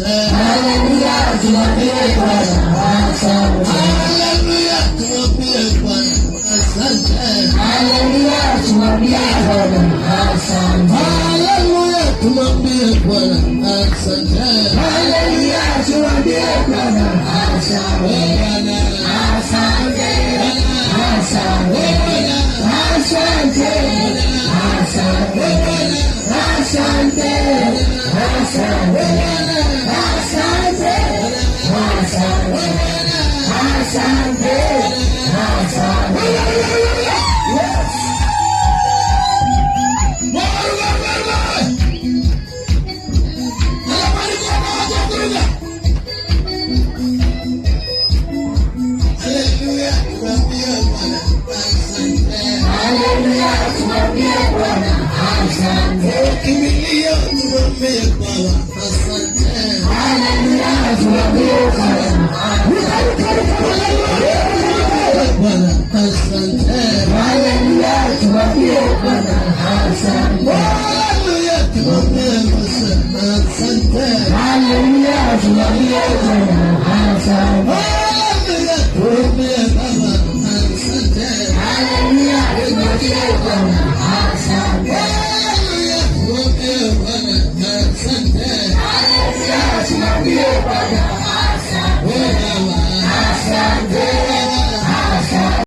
Hallelujah, tumwambie Bwana asante. Hallelujah, tumwambie Bwana asante. Hallelujah, tumwambie Bwana asante. Hallelujah, tumwambie Bwana asante. Hallelujah, tumwambie Bwana asante. Asante. Asante. Asante. Asante. Asante. Asante. Asante. Asante. Yes. Hallelujah, tumwambie Bwana asante. Hallelujah, tumwambie Bwana asante. Kimbilio, tumwambie Bwana asante. Hallelujah, tumwambie Bwana Bwana asante. Hallelujah, tumwambie Bwana asante. Hallelujah, tumwambie Musa asante. Hallelujah, tumwambie Bwana asante. Hallelujah, tumwambie Baba asante. Hallelujah, tumwambie Bwana asante. Hallelujah, tumwambie Bwana asante. Hallelujah, tumwambie Bwana